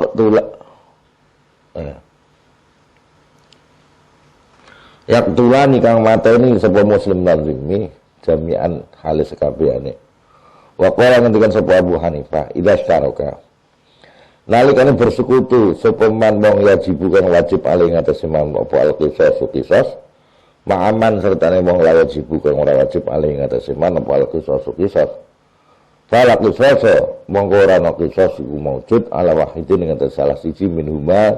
[SPEAKER 1] ketulani kang mateni sapa muslim lan zimmi jami'an halis kabehane wa qala ngendikan sapa Abu Hanifah idza syaraka nalikane bersekutu sapa man wong yajibu kang wajib ali ngatasi man apa al-qisas ma'aman sertane wong la wajibu kang ora wajib ali ngatasi man apa al-qisas fala qisas mongko ora ana qisas iku maujud ala wahidin ngatasi salah siji minhuma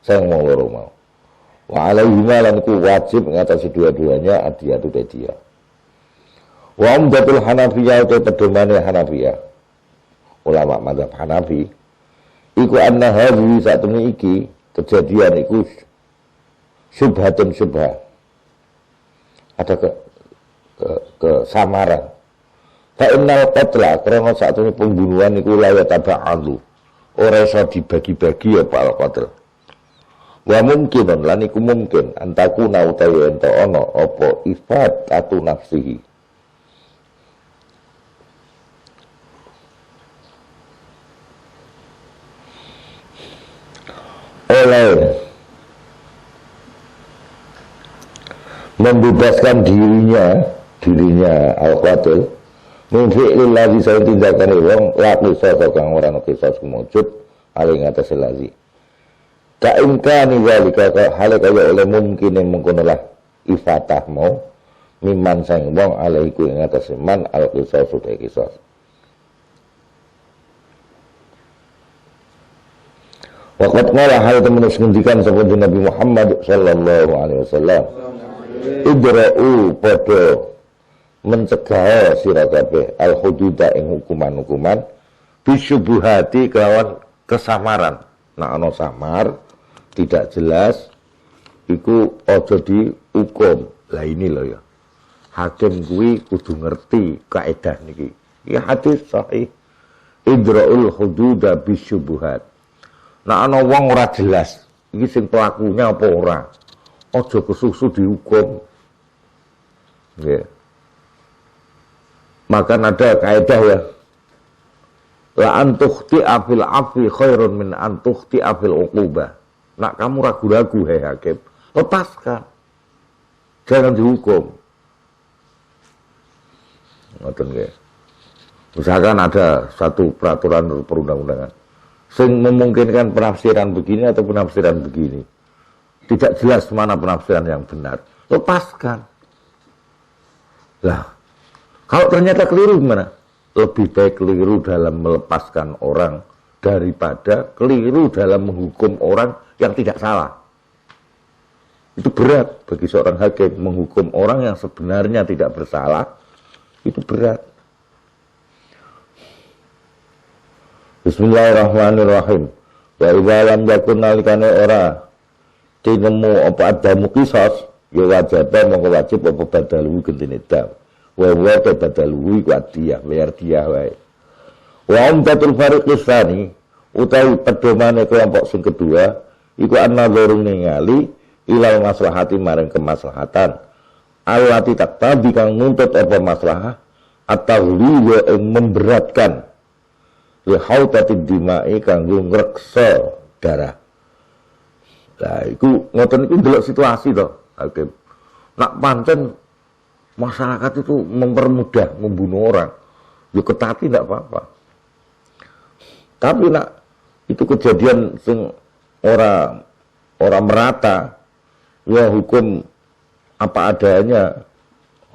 [SPEAKER 1] sing wong loro mau wa alaihima lan iku wajib ngatasi dua-duanya adiyatu dia wa umdatul Hanafiyah atau pedomane Hanafiyah ulama mazhab Hanafi iku anna hadhi saat ini iki kejadian iku syubhatun syubhah ada kesamaran fa innal qatla karena saat ini pembunuhan iku la yataba'alu ora iso dibagi-bagi apa al-qatl wa mungkin lan iku mungkin antakuna utawi ento ana apa ifat atu nafsihi oleh membebaskan dirinya al-qatil mungkin lagi saya tindakan wong laku sosok kang ora ana kisah kumujud ali ngatas lazi ka imkani walika hale kaya oleh mungkin mengkono lah ifatah mau miman sang wong alaiku ing atas man al-qisas uta kisah waqad qala hal temen ngendikan sapa Nabi Muhammad sallallahu alaihi wasallam idra'u padha mencegah sira kabeh al hududa ing hukuman-hukuman bisyubuhati kelawan kesamaran nah ana samar tidak jelas iku aja dihukum lah ini loh ya hakim kuwi kudu ngerti kaidah niki iki hadis sahih idra'ul hududa bisyubuhat nah ana wong ora jelas iki sing pelakunya apa ora aja kesusu dihukum nggih maka ada kaidah ya la antukhti afil afi khairun min antukhti afil uqubah nak kamu ragu-ragu hai hakim lepaskan jangan dihukum ngoten nggih misalkan ada satu peraturan perundang-undangan sing memungkinkan penafsiran begini atau penafsiran begini. Tidak jelas mana penafsiran yang benar. Lepaskan. Lah, kalau ternyata keliru gimana? Lebih baik keliru dalam melepaskan orang daripada keliru dalam menghukum orang yang tidak salah. Itu berat bagi seorang hakim, menghukum orang yang sebenarnya tidak bersalah. Itu berat. Bismillahirrahmanirrahim. Wa idza lam yakun nalikane ora tinemu apa adamu qisas ya wajib mongko wajib apa badalu gentine dam. Wa wa badalu iku adiyah, bayar diyah wae. Wa umdatul fariqis tsani utawi pedomane kelompok sing kedua iku an-nadzaru ningali ilal maslahati maring kemaslahatan allati taktabi kang nuntut apa maslahah atau liwa yang memberatkan lihautati dimai kanggo ngreksa darah. Lah iku ngoten iku ndelok situasi to hakim. Nak pancen masyarakat itu mempermudah membunuh orang, ya ketati tidak apa-apa. Tapi nak itu kejadian sing ora merata, ya hukum apa adanya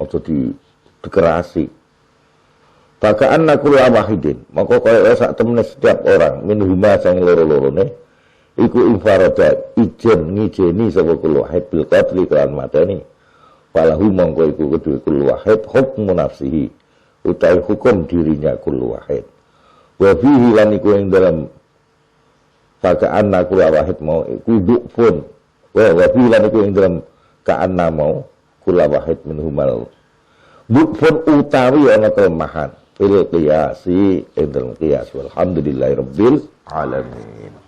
[SPEAKER 1] atau dikerasi. Bakaan nakul wahidin, maka kaya sak temene setiap orang minhuma sang loro-lorone iku infaradat ijen ngijeni sapa kul wahid bil qatli kan mateni. Falahu mongko iku kedue kul wahid hukmu nafsihi, utawi hukum dirinya kul wahid. Wa fihi lan iku ing dalam bakaan nakul wahid mau iku pun wa filan iku ing dalam ka'anna mau kula wahid minhumal bukfun utawi ana kelemahan fil qiyasi ing dalam qiyas walhamdulillahirabbil alamin.